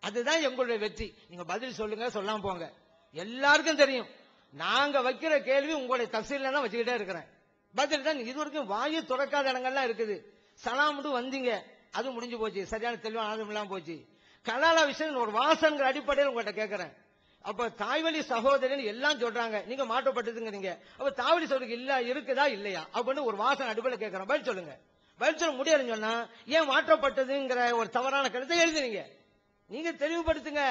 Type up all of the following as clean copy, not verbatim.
அதுதான் எங்களுடைய வெற்றி. நீங்க பதில் சொல்லுங்க, சொல்லாம போங்க. எல்லாருக்கும் தெரியும் நாங்க வைக்கிற கேள்வி உங்களுடைய தஃசீல்ல தான் வச்சுக்கிட்டே இருக்கிறேன். பதில் தான் இது வரைக்கும் வாயு துறக்காத இடங்கள்லாம் இருக்குது. சலாமுடு வந்தீங்க, அது முடிஞ்சு போச்சு, சரியான தெளிவான ஆதம் இல்லாம போச்சு. கலாலா விஷயம் ஒரு வாசங்கிற அடிப்படையில் உங்கள்கிட்ட கேட்கிறேன். அப்ப தாய்வழி சகோதரன் எல்லாம் சொல்றாங்க, நீங்க மாற்றப்பட்டதுங்கிறீங்க. அப்ப தாய்வழி சகோதரிக்கு இல்ல இருக்குதா இல்லையா அப்படின்னு ஒரு வாசன் அடிப்படையில் கேட்கிறேன். பதில் சொல்லுங்க. பதில் சொல்ல முடியாதுன்னு சொன்னா ஏன் மாற்றப்பட்டதுங்கிற ஒரு தவறான கருத்தை எழுதுறீங்க? நீங்க தெளிவுபடுத்துங்க.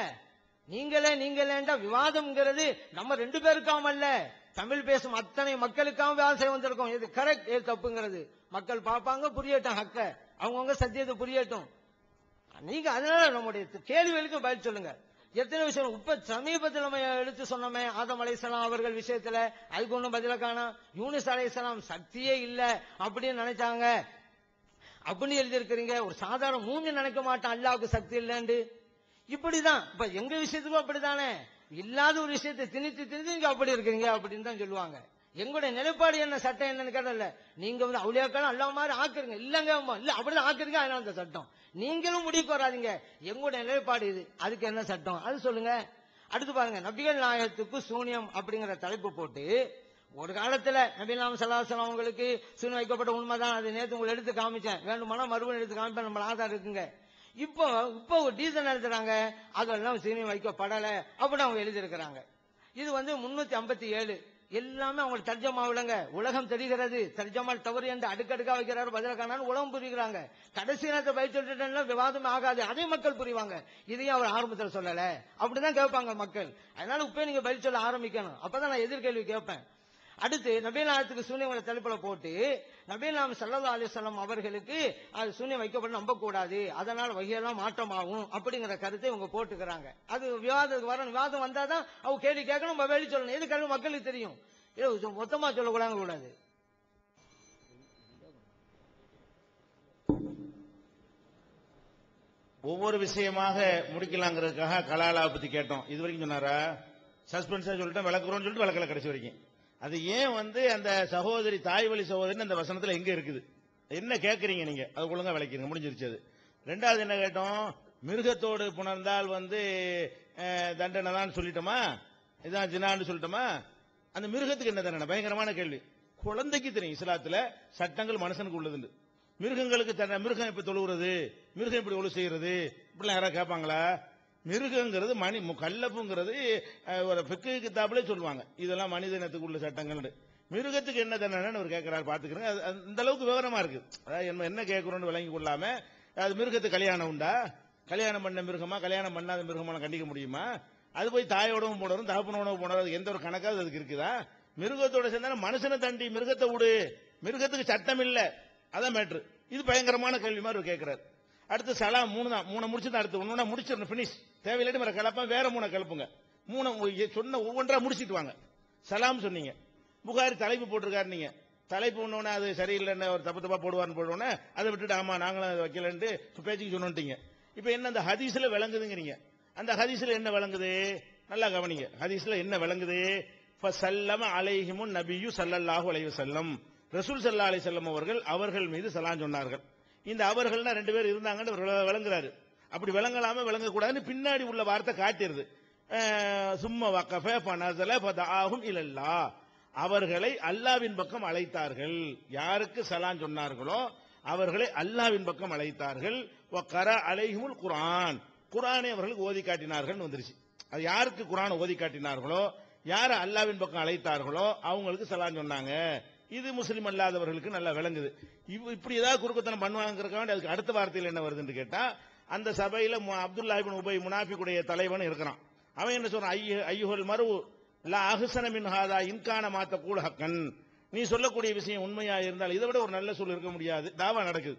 நீங்களேண்டா விவாதம்ங்கிறது நம்ம ரெண்டு பேருக்காமல்ல, தமிழ் பேசும் அத்தனை மக்களுக்காக ஆசை வந்திருக்கும். இது கரெக்ட், இது தப்புங்கிறது மக்கள் பார்ப்பாங்க, புரியட்டும். ஹக்க அவங்கவுங்க சத்தியத்தை புரியட்டும். நீங்க அதனால நம்முடைய கேள்விகளுக்கு பதில் சொல்லுங்க. எத்தனை விஷயம் இப்ப சமீபத்தில் நம்ம எடுத்து சொன்னோமே, ஆதம் அலைஹிஸ்ஸலாம் அவர்கள் விஷயத்துல அதுக்கு ஒன்றும் பதில காணோம். யூனுஸ் அலைஹிஸ்ஸலாம் சக்தியே இல்ல அப்படின்னு நினைச்சாங்க அப்படின்னு எழுதியிருக்கிறீங்க. ஒரு சாதாரண மூஞ்சி நினைக்க மாட்டான் அல்லாவுக்கு சக்தி இல்லைன்னு. இப்படிதான் இப்ப எங்க விஷயத்துக்கும் அப்படித்தானே, இல்லாத ஒரு விஷயத்தை திணித்து நீங்க அப்படி இருக்கிறீங்க அப்படின்னு தான் சொல்லுவாங்க. எங்களுடைய நிலைப்பாடு என்ன, சட்டம் என்னன்னு கேட்டல, நீங்க வந்து அவுலியாக்களும் அல்லா மாதிரி ஆக்குறீங்க. இல்லங்க இல்ல அப்படிதான் ஆக்குறீங்க, அதனால அந்த சட்டம். நீங்களும் முடிவுக்கு வராதீங்க. எங்களுடைய நிலைப்பாடு இது, அதுக்கு என்ன சட்டம் அது சொல்லுங்க. அடுத்து பாருங்க, நபிகள் நாயகத்துக்கு சூனியம் அப்படிங்கிற தலைப்பு போட்டு ஒரு காலத்துல நபிகள் நாயகம் ஸல்லல்லாஹு அலைஹி வஸல்லம் அவங்களுக்கு சூனியம் வைக்கப்பட்ட உண்மைதான். அது நேற்று உங்களுக்கு எடுத்து காமிச்சேன், வேண்டுமானா மறுபடியும் எடுத்து காமிப்பேன், நம்ம ஆதாரம் இருக்குங்க. இப்போ ஒரு டீசன் எழுதுறாங்க, அதெல்லாம் சூனியம் வைக்கப்படல அப்படின்னு அவங்க எழுதியிருக்கிறாங்க. இது வந்து 357 எல்லாமே அவங்க தர்ஜமாவிலங்க. உலகம் தெரிகிறது, தர்ஜமால் தவறு என்று அடுக்கடுக்கா வைக்கிறாரு, பதில காணான்னு உலகம் புரிகிறாங்க. கடைசி நேரத்தை பயிர் சொல்லிட்டு விவாதமே ஆகாது, அதே மக்கள் புரிவாங்க. இதையும் அவர் ஆரம்பத்தில் சொல்லல அப்படிதான் கேட்பாங்க மக்கள். அதனால இப்ப நீங்க பதில் சொல்ல ஆரம்பிக்கணும், அப்பதான் நான் எதிர்கேள்வி கேட்பேன். அடுத்து நபிகள் நாயகத்துக்கு சூனியம் தலைப்புல போட்டு நபிகள் நாயகம் ஸல்லல்லாஹு அலைஹி வஸல்லம் அவர்களுக்கு அது சூனியம் வைக்கப்பட்டு நம்ப கூடாது, அதனால வகையெல்லாம் மாற்றமாகும் அப்படிங்கிற கருத்தை இவங்க போட்டுக்கிறாங்க. அது விவாதத்துக்கு வர, விவாதம் வந்தாதான் அவங்க கேள்வி கேட்கணும், வெளி சொல்லணும். எது கேள்வி மக்களுக்கு தெரியும், மொத்தமா சொல்லக்கூடாது. ஒவ்வொரு விஷயமாக முடிக்கலாங்கிறதுக்காக கலாலா பத்தி கேட்டோம். இது வரைக்கும் சொன்னாரா? சஸ்பென்ஸா சொல்லிட்டேன், விளக்குறோம்னு சொல்லிட்டு விளக்கல கடைசி வரைக்கும். அது ஏன் வந்து அந்த சகோதரி தாய் வழி சகோதரி அந்த வசனத்துல எங்க இருக்குது, என்ன கேட்கறீங்க நீங்க, அது ஒழுங்கா விளக்கிறீங்க, முடிஞ்சிருச்சு. அது ரெண்டாவது என்ன கேட்டோம், மிருகத்தோடு புணர்ந்தால் வந்து தண்டனை தான் சொல்லிட்டோமா, இதான் ஜினான்னு சொல்லிட்டோமா? அந்த மிருகத்துக்கு என்ன தண்டனை? பயங்கரமான கேள்வி. குழந்தைக்கு தெரியும் இஸ்லாத்துல சட்டங்கள் மனுஷனுக்கு உள்ளது, மிருகங்களுக்கு மிருகம் இப்ப தொழுகிறது, மிருகம் இப்படி ஒழு செய்யறது, இப்படிலாம் யாராவது கேட்பாங்களா? மிருகங்கிறது மணி கல்லப்புங்கிறது ஒரு ஃபிக்ஹ் கிதாபிலே சொல்லுவாங்க, இதெல்லாம் மனித இனத்துக்கு உள்ள சட்டங்கள். மிருகத்துக்கு என்ன தண்டனைன்னு அவர் கேட்கிறாரு, பாத்துக்கிறேங்க. இந்த அளவுக்கு விவரமா இருக்கு. அதாவது என்ன கேட்கிறோம்னு விளங்கி கொள்ளாம அது மிருகத்துக்கு கல்யாணம் உண்டா, கல்யாணம் பண்ண மிருகமா கல்யாணம் பண்ணாத மிருகமான கண்டிக்க முடியுமா? அது போய் தாயோடவும் போனவரும் தகப்பனோடவும் போனவரும் எந்த ஒரு கணக்காவது அதுக்கு இருக்குதா? மிருகத்தோட சேர்ந்தா மனுஷனை தாண்டி மிருகத்தை விடு, மிருகத்துக்கு சட்டம் இல்ல, அதான் மேட்ரு. இது பயங்கரமான கேள்வி மாதிரி கேட்கிறார். அடுத்து சலாம் மூணு முடிச்சு அடுத்து ஒன்னொன்னா முடிச்சிடணும், பினிஷ். தேவையில்லாட்டி வேற கிளப்ப வேற 3 கிளப்புங்க. 3 சொன்ன ஒவ்வொன்றா முடிச்சிட்டு வாங்க. சலாம் சொன்னீங்க, புகாரி தலைப்பு போட்டிருக்காரு, நீங்க தலைப்பு ஒண்ணு அது சரியில்லைன்னு ஒரு தப்பா போடுவார்னு போடுவோன்னே அதை விட்டுட்டு ஆமா நாங்களும் அதை வைக்கலன்ட்டு பேச்சுக்கு சொன்னோன்ட்டீங்க. இப்ப என்ன அந்த ஹதீஸ்ல விளங்குதுங்கிறீங்க, அந்த ஹதீஸ்ல என்ன விளங்குது நல்லா கவனிங்க. ஹதீஸ்ல என்ன விளங்குது? ஃபஸல்லம அலைஹிமுன் நபியு ஸல்லல்லாஹு அலைஹி வஸல்லம், ரசூல் ஸல்லல்லாஹு அலைஹி வஸல்லம் அவர்கள் மீது சலாம் சொன்னார்கள். இந்த அவர்கள்னா 2 பேர் இருந்தாங்கன்னு விளங்குறாரு. அப்படி விளங்கலாம விளங்கக்கூடாதுன்னு பின்னாடி உள்ள வார்த்தை காட்டிருது. சும்ம வக்கஃப ஃபனஸல ஃபதஆஹும் இலல்லாஹ், அவர்களை அல்லாஹ்வின் பக்கம் அழைத்தார்கள். யாருக்கு சலாம் சொன்னார்களோ அவர்களை அல்லாஹ்வின் பக்கம் அழைத்தார்கள். வகர அலைஹிமுல் குர்ஆன், குர்ஆனை அவர்களுக்கு ஓதி காட்டினார்கள் வந்துருச்சு. அது யாருக்கு குர்ஆனை ஓதி காட்டினார்களோ, யார அல்லாஹ்வின் பக்கம் அழைத்தார்களோ அவங்களுக்கு சலாம் சொன்னாங்க. இது முஸ்லிம் அல்லாதவர்களுக்கு நல்லா விளங்குது. இப்படி ஏதாவது குறுக்கத்தனம் பண்ணுவாங்கிறதுக்காக அதுக்கு அடுத்த வார்த்தையில் என்ன வருதுன்னு கேட்டா, அந்த சபையில அப்துல்லா இப்னு உபை முனாஃபிக்குடைய தலைவன் இருக்கிறான். அவன் என்ன சொல்றான், ஐயுஹல் மரு லா அஹ்ஸன மின் ஹாதா இன்கான மா தகூல் ஹக்கன், நீ சொல்லக்கூடிய விஷயம் உண்மையா இருந்தால் இதை விட ஒரு நல்ல சொல் இருக்க முடியாது. தாவா நடக்குது,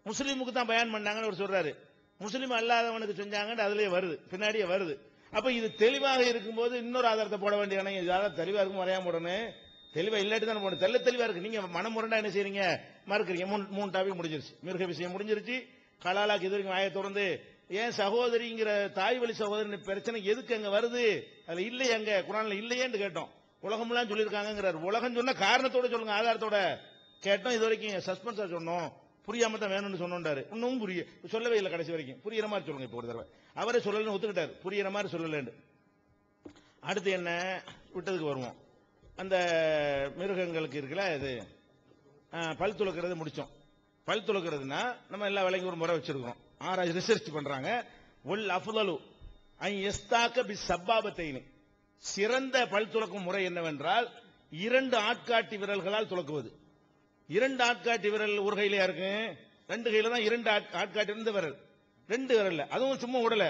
முஸ்லீமுக்கு தான் பயான் பண்ணாங்கன்னு அவர் சொல்றாரு, முஸ்லீம் அல்லாதவனுக்கு செஞ்சாங்கன்னு அதுலயே வருது, பின்னாடியே வருது. அப்ப இது தெளிவாக இருக்கும்போது இன்னொரு ஆதாரத்தை போட வேண்டிய தெளிவா இருக்கும், வரையாம உடனே தெளிவா இல்லாட்டி தான் போட தெளிவா இருக்கு. நீங்க மனமுரண்டா என்ன செய்றீங்க, மறுக்கிறீங்க. 3 டாபிக் முடிஞ்சிருச்சு, மிருக விஷயம் முடிஞ்சிருச்சு. கலாலாக்கு இது வரைக்கும் ஆய தொடர்ந்து ஏன் சகோதரிங்கிற தாய் வழி சகோதரி பிரச்சனை எதுக்கு அங்க வருது, அதுல இல்லையே, அங்க குர்ஆன்ல இல்லையேன்னு கேட்டோம். உலகம்லாம் சொல்லியிருக்காங்கிறார். உலகம் சொன்ன காரணத்தோட சொல்லுங்க, ஆதாரத்தோட கேட்டோம். இது வரைக்கும் சஸ்பென்ஸா சொன்னோம், புரியாம தான் வேணும்னு சொன்னாரு. இன்னும் சொல்லவே இல்லை கடைசி வரைக்கும். புரியுற மாதிரி சொல்லுங்க இப்போ ஒரு தடவை. அவரே சொல்லலன்னு ஒத்துக்கிட்டாரு, புரியுற மாதிரி சொல்லலன்னு. அடுத்து என்ன, விட்டதுக்கு வருவோம். அந்த மிருகங்களுக்கு இருக்குல்ல, இது பல் துளக்கிறது முடிச்சோம். பல் துளக்கிறதுனா நம்ம எல்லா வேலைக்கும் ஒரு முறை வச்சிருக்கோம். ஆராய்ச்சி ரிசர்ச் பண்றாங்க. ஒல் அஃதலு ஐ யஸ்தாக பி சப்பாபத்தைனி, சிறந்த பல் துளக்கும் முறை என்னவென்றால் 2 ஆட்காட்டி விரல்களால் துளக்குவது. 2 ஆட்காட்டி விரல் ஒரு கையில இருக்கு, 2 கையில தான் 2 ஆட்காட்டி இருந்த விரல், 2 விரல்ல, அதுவும் சும்மா உடல.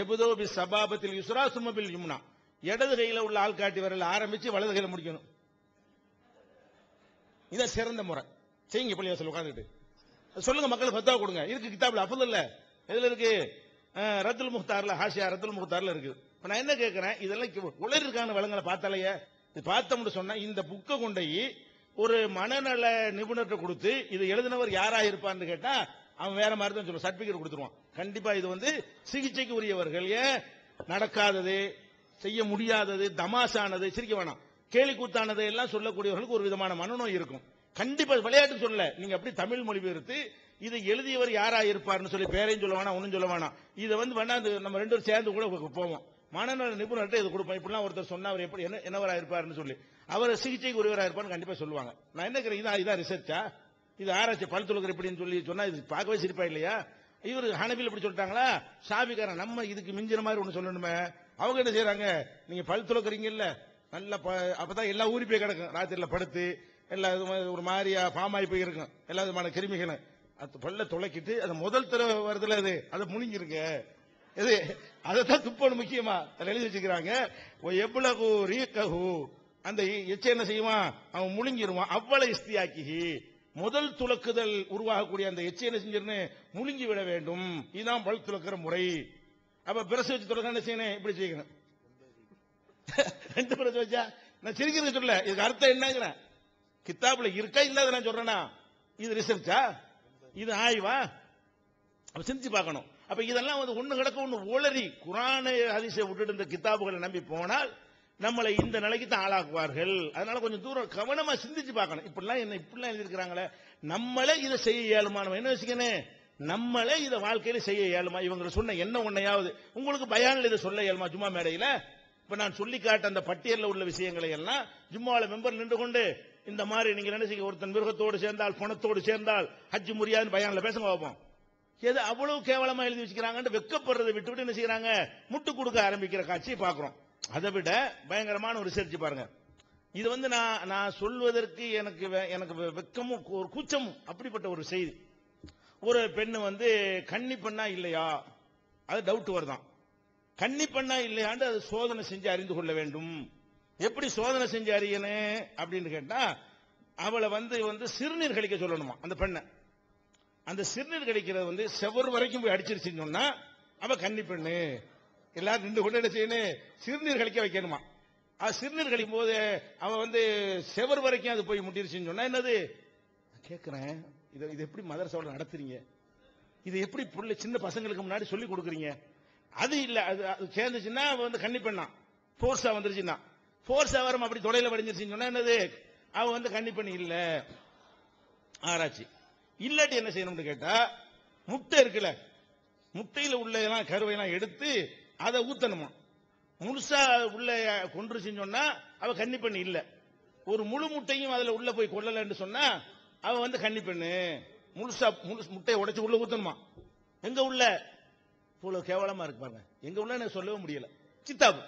எபுதோ பி சபாபத்தில் யுஸ்ரா சும்ம பில் யும்னா, இடது கையில உள்ள ஆள்காட்டி விரல் ஆரம்பிச்சு வலது கையில முடிக்கணும். இதான் சிறந்த முறை. செய்யுங்க பள்ளிவாசல் உட்கார்ந்துட்டு சொல்லுங்க, மக்களுக்கு ஃபத்வா கொடுங்க. இருக்கு கிதாப்ல, அஃதல் இல்ல எதுல இருக்கு? ரத்துல் முக்தார்ல, ஹாஷியா ரத்துல் முக்தார்ல இருக்கு. இப்ப நான் என்ன கேட்கிறேன், இதெல்லாம் உலகிற்கான வளங்களை பார்த்தாலேயே, இது பார்த்தோம்னு சொன்னா இந்த புக்கை கொண்டு ஒரு மனநல நிபுணர்கிட்ட கொடுத்து இது எழுதினவர் யாரா இருப்பான்னு கேட்டா அவன் வேற மாதிரி தான் சொல்லுவான், சர்டிபிகேட் கொடுத்துருவான். கண்டிப்பா இது வந்து சிகிச்சைக்கு உரியவர்கள். ஏன் நடக்காதது, செய்ய முடியாதது, தமாசானது, சிரிக்க வேணாம், கேலி கூத்தானது எல்லாம் சொல்லக்கூடியவர்களுக்கு ஒரு விதமான மனநோய் இருக்கும். கண்டிப்பா விளையாட்டு சொல்ல, நீங்க அப்படி தமிழ் மொழிபெயர்த்து இதை எழுதியவர் யாரா இருப்பார்னு சொல்லி பேரையும் சொல்ல வேணாம், ஒன்னும் சொல்ல வேணாம். இதை வந்து வேணா நம்ம 2 பேரும் சேர்ந்து கூட போவோம், மனநல நிபுணர்கிட்ட இது கொடுப்போம். இப்படிலாம் ஒருத்தர் சொன்னா அவர் எப்படி என்னவரா இருப்பாருன்னு சொல்லி, அவர் சிகிச்சைக்கு உரியவரா இருப்பார்னு கண்டிப்பா சொல்லுவாங்க. நான் என்ன கேட்கிறேன், இதான் ரிசர்ச்சா, இது ஆராய்ச்சி, பல் துளக்கர் இப்படின்னு சொல்லி சொன்னா இது பார்க்கவே சிரிப்பா இல்லையா? இவர் ஹனபில் இப்படி சொல்லிட்டாங்களா, ஷாபிகாரன் நம்ம இதுக்கு மிஞ்சிற மாதிரி ஒண்ணு சொல்லணுமே. அவங்க என்ன செய்யறாங்க, நீங்க பல் துளக்குறீங்க இல்ல, நல்லா அப்பதான் எல்லா ஊறி போய் கிடக்கும், ராத்திரில படுத்து எல்லா ஒரு மாதிரியா பாமாயி போய் இருக்கும், எல்லா விதமான கிருமிகளும். அது பல்ல துளைக்கிட்டு அது முதல் தடவை வருதுல, அது அதை முழுங்கிருங்க, இது அதைத்தான் துப்பணும் முக்கியமா எழுதி வச்சுக்கிறாங்க. எவ்வளவு ரீகஹு, அந்த எச்ச என்ன செய்வான், அவன் முழுங்கிடுவான். அவ்வளவு இஸ்தியாக்கி, முதல் துளக்குதல் உருவாகக்கூடிய அந்த எச்ச என்ன செஞ்சிருன்னு முழுங்கி விட வேண்டும். இதுதான் பல் துளக்கிற முறை. அப்ப பிரச வச்சு துளக்க என்ன செய்யணும், இப்படி செய்யணும். 2 பிரச வச்சா நான் சிரிக்கிறது சொல்ல, இதுக்கு அர்த்தம் என்னங்கிறேன், கித்தாப்ல இருக்கா இல்லாத நான் சொல்றேன்னா, இது ரிசர்ச்சா, இது ஆய்வா, சிந்திச்சு பார்க்கணும். அப்ப இதெல்லாம் வந்து ஒண்ணு கிடக்க ஒண்ணு உளறி குர்ஆனை ஹதீஸை விட்டுட்டு இந்த கிதாபுகளை நம்பி போனால் நம்மளை இந்த நிலைக்கு தான் ஆளாக்குவார்கள். அதனால கொஞ்சம் தூரம் கவனமா சிந்திச்சு பார்க்கணும். இப்படிலாம் என்ன இப்படிலாம் எழுதியிருக்கிறாங்களே, நம்மளே இதை செய்ய இயலுமா, நம்ம என்ன வச்சுக்கணும், நம்மளே இதை வாழ்க்கையில செய்ய இயலுமா, இவங்க சொன்ன என்ன ஒன்னையாவது உங்களுக்கு பயானில் இதை சொல்ல இயலுமா ஜும்மா மேடையில. இப்ப நான் சொல்லி காட்ட அந்த பட்டியலில் உள்ள விஷயங்களை எல்லாம் ஜும்மாவில் மெம்பர் நின்று கொண்டு இந்த மாதிரி நீங்க என்ன செய்ய, ஒருத்தன் மிருகத்தோடு சேர்ந்தால் பணத்தோடு சேர்ந்தால் ஹஜ் முடியாதுன்னு பயானில் பேசுங்க பார்ப்போம். எது அவ்வளவு கேவலமா எழுதி வச்சுக்கிறாங்க, வெக்கப்படுறதை விட்டு என்ன செய்யறாங்க, முட்டு கொடுக்க ஆரம்பிக்கிற காட்சியை பார்க்கிறோம். அதை விட பயங்கரமான ஒரு ரிசர்ச் பாருங்க. இது வந்து நான் சொல்வதற்கு எனக்கு வெக்கமும் ஒரு கூச்சமும் அப்படிப்பட்ட ஒரு செய்தி. ஒரு பெண்ணு வந்து கன்னி பண்ணா இல்லையா, அது டவுட் வருதான். கன்னி பண்ணா இல்லையாண்டு அது சோதனை செஞ்சு அறிந்து கொள்ள வேண்டும். எப்படி சோதனை செஞ்சு அறியணும் அப்படின்னு கேட்டா, அவளை வந்து சிறுநீர் கழிக்க சொல்லணுமா அந்த பெண்ணை. அந்த சிறுநீர் கழிக்கிறது வந்து செவர் வரைக்கும் போய் அடிச்சிருச்சுன்னு சொன்னா அவ கன்னி பெண்ணு. எல்லாரும் நின்று கொண்டு என்ன செய்யணும், சிறுநீர் கழிக்க வைக்கணுமா. சிறுநீர் கழிக்கும் போது அவ வந்து செவர் வரைக்கும் அது போய் முட்டிருச்சுன்னு சொன்னா என்னது கேட்கிறேன். இது எப்படி மதரசாவோட நடத்துறீங்க, இது எப்படி புள்ள சின்ன பசங்களுக்கு முன்னாடி சொல்லி கொடுக்குறீங்க. அது இல்ல, அது சேர்ந்துச்சுன்னா அவ வந்து கன்னி பெண்ணா, போர்ஸா வந்துருச்சுன்னா, போர்ஸா வரும் அப்படி தொடையில படிஞ்சிருச்சுன்னு சொன்னா என்னது, அவ வந்து கன்னி பெண் இல்ல. ஆராய்ச்சி இல்லாட்டி என்ன செய்யணும்னு கேட்டா, முட்டை இருக்குல்ல, முட்டையில உள்ள கருவையெல்லாம் எடுத்து அதை ஊத்தணுமா. முழுசா உள்ள கொன்றுச்சுன்னு சொன்னா அவ கன்னி பெண் இல்ல. ஒரு முழு முட்டையும் அதுல உள்ள போய் கொள்ளலன்னு சொன்னா அவ வந்து கன்னி பெண்ணு. முழுசா முட்டையை உடைச்சு உள்ள ஊத்தணுமா. எங்க உள்ள இவ்வளவு கேவலமா இருக்கு பாருங்க. எங்க உள்ள எனக்கு சொல்லவே முடியல. கிதாப்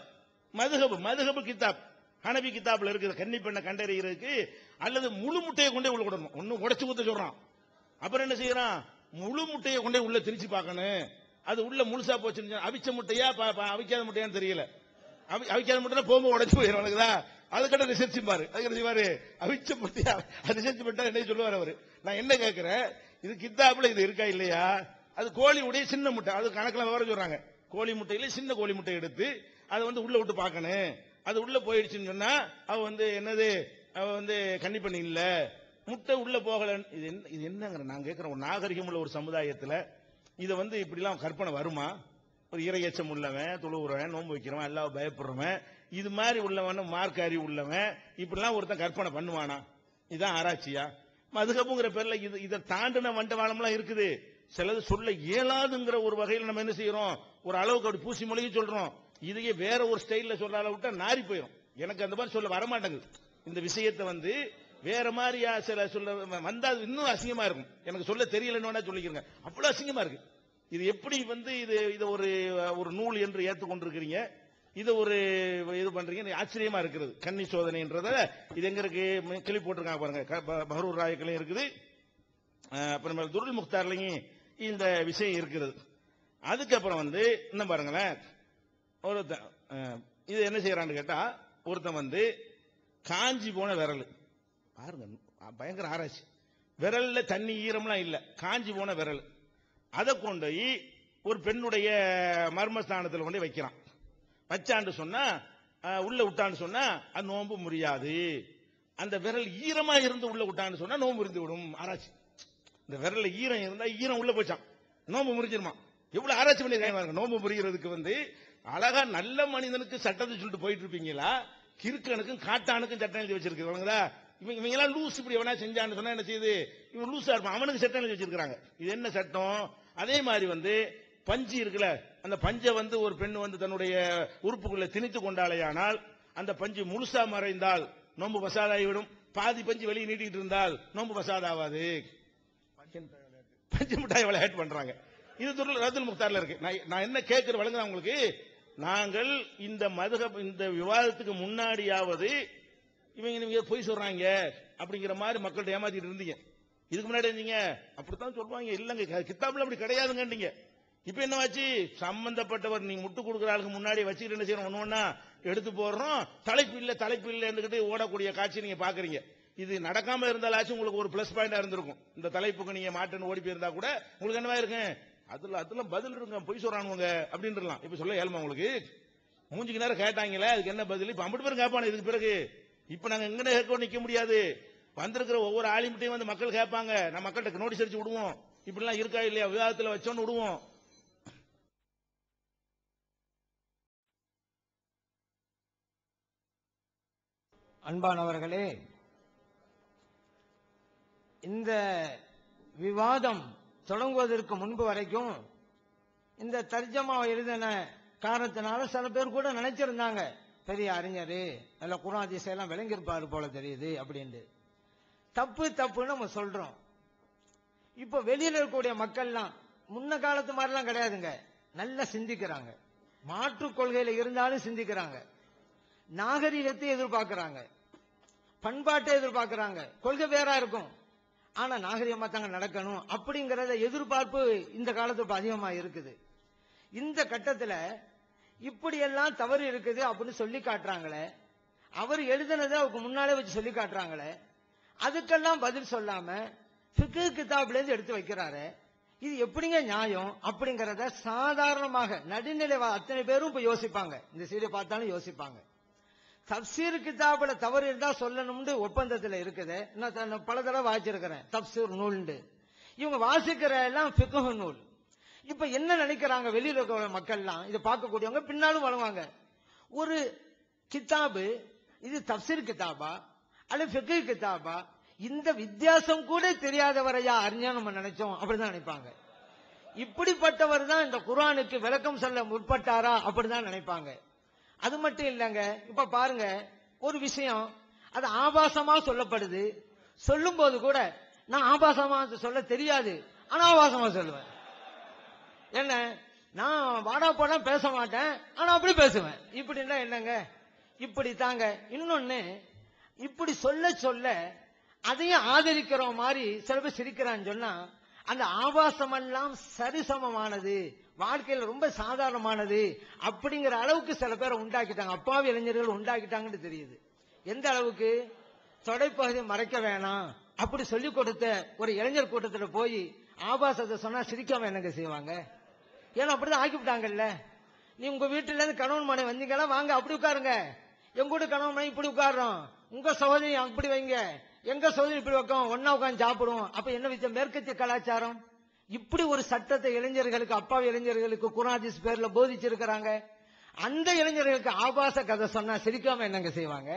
மதுஹப் கிதாப் ஹனபி கிதாப்ல இருக்குது கன்னி பெண்ணை கண்டறிகிறதுக்கு, அல்லது முழு முட்டையை கொண்டே உள்ள விடணும். ஒன்னும் உடைச்சு ஊத்த சொல்றான். அப்புறம் என்ன செய்யறான், முழு முட்டையை கொண்டே உள்ள திரிச்சு பார்க்கணும். அது உள்ள முழுசா போச்சு, அவிச்ச முட்டையா அவிக்காத முட்டையான்னு தெரியல. அவிக்காத முட்டை போகும்போது உடைச்சு போயிடும். அதுக்கிட்ட ரிசர்ச் பாரு, அதுக்கிட்ட செய்வாரு அவிச்ச முட்டையா ரிசர்ச் பண்ணா என்ன சொல்லுவார் அவரு. நான் என்ன கேட்கிறேன், இது கித்தாப்புல இது இருக்கா இல்லையா. அது கோழி உடைய சின்ன முட்டை, அது கணக்குல விவரம் சொல்றாங்க. கோழி முட்டையில சின்ன கோழி முட்டை எடுத்து அதை வந்து உள்ள விட்டு பார்க்கணும். அது உள்ள போயிடுச்சுன்னு சொன்னா அவ வந்து என்னது, அவ வந்து கன்னி பண்ணி இல்ல, முட்டை உள்ள போகல. இது என்னங்கிற நான் கேட்கிறேன். ஒரு நாகரிகம் உள்ள ஒரு சமுதாயத்துல இதை வந்து இப்படிலாம் கற்பனை வருமா? ஒரு இறையச்சம் உள்ளவன், தொழுவுறவன், நோன்பு வைக்கிறவன், எல்லாம் பயப்படுறவன், இது மாதிரி உள்ளவன், மார்க் அறிவு உள்ளவன், இப்படிலாம் ஒருத்தன் கற்பனை பண்ணுவானா? இதுதான் ஆராய்ச்சியா? மதுஹபுங்கிற பேர்ல இதை தாண்டின வண்டவாளம்லாம் இருக்குது. சிலது சொல்ல இயலாதுங்கிற ஒரு வகையில் நம்ம என்ன செய்யறோம், ஒரு அளவுக்கு அப்படி பூசி மொழிகி சொல்றோம். இதையே வேற ஒரு ஸ்டைல்ல சொல்ற அளவுட்டா நாரி போயிடும். எனக்கு அந்த மாதிரி சொல்ல வரமாட்டேங்குது. இந்த விஷயத்தை வந்து வேற மாதிரியா சில சொல்ல வந்தா இன்னும் அசிங்கமா இருக்கும். எனக்கு சொல்ல தெரியலன்னு சொல்லிக்கிறேங்க, அவ்வளவு அசிங்கமா இருக்கு. இது எப்படி வந்து இது ஒரு நூல் என்று ஏற்றுக்கொண்டிருக்கிறீங்க, இது ஒரு இது பண்றீங்க, ஆச்சரியமா இருக்கிறது. கன்னி சோதனைன்றத இது எங்க இருக்கு, கிளி போட்டிருக்காங்க பாருங்க, பஹரூர் ராயக்கலையும் இருக்குது, அப்புறம் துருல் முக்தார்லையும் இந்த விஷயம் இருக்கிறது. அதுக்கப்புறம் வந்து இன்னும் பாருங்களேன், ஒருத்தன் இது என்ன செய்யறான்னு கேட்டா, ஒருத்தன் வந்து காஞ்சி போன விரல் பாருங்க, பயங்கர ஆராய்ச்சி. விரல்ல தண்ணி ஈரம்லாம் இல்ல, காஞ்சி போன விரல், அதை கொண்டு ஒரு பெண்ணுடைய மர்மஸ்தானத்தில் கொண்டு வைக்கிறான். வச்சான்னு சொன்னா, உள்ள விட்டான்னு சொன்னா அது நோன்பு முறியாது. அந்த விரல் ஈரமா இருந்து உள்ள விட்டான்னு சொன்னா நோன்பு முறிந்து விடும். ஆராய்ச்சி. இந்த விரல்ல ஈரம் இருந்தா ஈரம் உள்ள போச்சான், நோன்பு முறிஞ்சிருமா. எவ்வளவு ஆராய்ச்சி பண்ணிருக்காங்க. நோன்பு முறிகிறதுக்கு வந்து அழகா நல்ல மனிதனுக்கு சட்டத்தை சொல்லிட்டு போயிட்டு இருப்பீங்களா, கிறுக்கனுக்கும் காட்டானுக்கும் சட்டம் எழுதி வச்சிருக்காங்களா. இவங்க எல்லாம் லூஸ், இப்படி எவனா செஞ்சான்னு சொன்னா என்ன செய்யுது, இவன் லூஸா இருப்பான், அவனுக்கு சட்டம் எழுதி வச்சிருக்காங்க. இது என்ன சட்டம்? அதே மாதிரி வந்து பஞ்சு இருக்குல்ல, அந்த பஞ்சை வந்து ஒரு பெண் வந்து தன்னுடைய உறுப்புக்குள்ள திணித்து கொண்டாலேயானால், அந்த பஞ்சு முழுசா மறைந்தால் நோன்பு பசாதாகிவிடும். பாதி பஞ்சு வெளியே நீட்டிட்டு இருந்தால் நோன்பு பசாதாவாது. பஞ்சு மிட்டாய் விளையாட்டு பண்றாங்க. இது ரத்துல் முக்தார்ல இருக்கு. நான் என்ன கேட்கிற வழங்குறேன் உங்களுக்கு, நாங்கள் இந்த மதுஹப் இந்த விவாதத்துக்கு முன்னாடியாவது இவங்க பொய் சொல்றாங்க அப்படிங்கிற மாதிரி மக்கள்கிட்ட ஏமாத்திட்டு இருந்தீங்க. இதுக்கு முன்னாடி இருந்தீங்க அப்படித்தான் சொல்லுவாங்க, இல்லங்க கித்தாப்ல அப்படி கிடையாதுங்க. இப்ப என்னவாச்சு, சம்பந்தப்பட்டவர் நீங்க முட்டு கொடுக்குற ஆளுக்கு முன்னாடி வச்சுக்கிட்டு என்ன செய்யறோம், ஒண்ணு எடுத்து போடுறோம், தலைப்பு இல்ல ஓடக்கூடிய காட்சி நீங்க பாக்குறீங்க. இது நடக்காம இருந்தாலாச்சும் உங்களுக்கு ஒரு பிளஸ் பாயிண்டா இருந்திருக்கும். இந்த தலைப்புக்கு நீங்க மாட்டேன்னு ஓடி போயிருந்தா கூட உங்களுக்கு என்னவா இருக்கு, அதுல பதில் இருங்க, பொய் சொல்றானுங்க அப்படின்றலாம். இப்ப சொல்ல ஏழுமா உங்களுக்கு, மூஞ்சிக்கு நேரம் கேட்டாங்களே அதுக்கு என்ன பதில், இப்ப அம்பிட்டு பேரும் கேட்பானு. இதுக்கு பிறகு இப்ப நாங்க எங்க கேட்க நிக்க முடியாது. வந்திருக்கிற ஒவ்வொரு ஆலிமிட்டையும் வந்து மக்கள் கேட்பாங்க, நம்ம மக்கள்கிட்ட நோட்டீஸ் அடிச்சு விடுவோம், இப்படி எல்லாம் இருக்கா இல்லையா விவாதத்தில் வச்சோன்னு விடுவோம். அன்பானவர்களே, இந்த விவாதம் தொடங்குவதற்கு முன்பு வரைக்கும் இந்த தர்ஜமா எழுதின காரணத்தினால சில பேர் கூட நினைச்சிருந்தாங்க, பெரிய அறிஞர் நல்ல குர்ஆன் ஹதீஸ் எல்லாம் விளங்கியிருப்பாரு போல தெரியுது அப்படின்னு. தப்புன்னு நம்ம சொல்றோம். இப்ப வெளியில இருக்கக்கூடிய மக்கள்லாம் முன்ன காலத்து மாதிரிலாம் கிடையாதுங்க, நல்லா சிந்திக்கிறாங்க, மாற்று கொள்கையில இருந்தாலும் சிந்திக்கிறாங்க, நாகரிகத்தை எதிர்பார்க்கிறாங்க, பண்பாட்டை எதிர்பார்க்கிறாங்க. கொள்கை வேற இருக்கும், ஆனா நாகரிகமா தாங்க நடக்கணும் அப்படிங்கறத எதிர்பார்ப்பு இந்த காலத்துல அதிகமா இருக்குது. இந்த கட்டத்துல இப்படி எல்லாம் தவறு இருக்குது அப்படின்னு சொல்லி காட்டுறாங்களே, அவர் எழுதினதை அவருக்கு முன்னாலே வச்சு சொல்லி காட்டுறாங்களே, அதுக்கெல்லாம் பதில் சொல்லாம ஃபிக்ஹ் கிதாப்ல இருந்து எடுத்து வைக்கிறாரு. இது எப்படிங்க நியாயம் அப்படிங்கறத சாதாரணமாக நடுநிலை அத்தனை பேரும் இப்ப யோசிப்பாங்க, இந்த சீரை பார்த்தாலும் யோசிப்பாங்க. தப்சீர் கிதாபுல தவறு இருந்தா சொல்லணும்னு ஒப்பந்தத்தில் இருக்குது. நான் பல தடவை வாசிச்சிருக்கிறேன் தப்சீர் நூல். இவங்க வாசிக்கிற எல்லாம் ஃபிக்ஹ் நூல். இப்ப என்ன நினைக்கிறாங்க வெளியில இருக்கிற மக்கள்லாம், இதை பார்க்கக்கூடியவங்க பின்னாலும் வழங்குவாங்க, ஒரு கிதாபு இது தப்சீர் கிதாபா அல்லது ஃபிக்ஹ் கிதாபா, இந்த வித்தியாசம் கூட தெரியாதவரையா அறிஞர் நம்ம நினைச்சோம் அப்படிதான் நினைப்பாங்க. இப்படிப்பட்டவர் தான் இந்த குர்ஆனுக்கு விளக்கம் சொல்ல முற்பட்டாரா அப்படிதான் நினைப்பாங்க. அது மட்டும் இல்லங்க, இப்ப பாருங்க, ஒரு விஷயம் அது ஆபாசமா சொல்லப்படுது, சொல்லும் போது கூட நான் ஆபாசமா சொல்ல தெரியாது, ஆனா ஆபாசமா சொல்லுவேன். என்ன, நான் வாடா போனா பேச மாட்டேன், ஆனா அப்படி பேசுவேன். இப்படின்னா என்னங்க, இப்படி தாங்க. இன்னொன்னு, இப்படி சொல்ல சொல்ல அதையும் ஆதரிக்கிற மாதிரி சில பேர் சிரிக்கிறான்னு சொன்னா, அந்த ஆபாசம் எல்லாம் சரிசமமானது, வாழ்க்கையில் ரொம்ப சாதாரணமானது அப்படிங்கிற அளவுக்கு சில பேரை உண்டாக்கிட்டாங்க, அப்பாவி இளைஞர்கள் உண்டாக்கிட்டாங்கன்னு தெரியுது. எந்த அளவுக்கு, தொடைப்பகுதி மறைக்க வேணாம் அப்படி சொல்லி கொடுத்த ஒரு இளைஞர் கூட்டத்தில் போய் ஆபாசத்தை சொன்னா சிரிக்காம என்னங்க செய்வாங்க? ஏன்னா அப்படிதான் ஆக்கிவிட்டாங்கல்ல. நீ உங்க வீட்டுல இருந்து கணவன் மனைவி வந்தீங்களா, வாங்க அப்படி உட்காருங்க, எங்க கூட கணவன் மனைவி இப்படி உட்கார்றோம், உங்க சகோதரி அப்படி வைங்க, எங்க சகோதரி இப்படி வைக்கும், ஒன்னா உட்காந்து சாப்பிடுவோம். அப்ப என்ன வித்த மேற்கத்திய கலாச்சாரம்? இப்படி ஒரு சட்டத்தை இளைஞர்களுக்கு, அப்பாவி இளைஞர்களுக்கு குர்ஆன் ஹதீஸ் பேர்ல போதிச்சிருக்கிறாங்க. அந்த இளைஞர்களுக்கு ஆபாச கதை சொன்னா சிரிக்காம என்னங்க செய்வாங்க?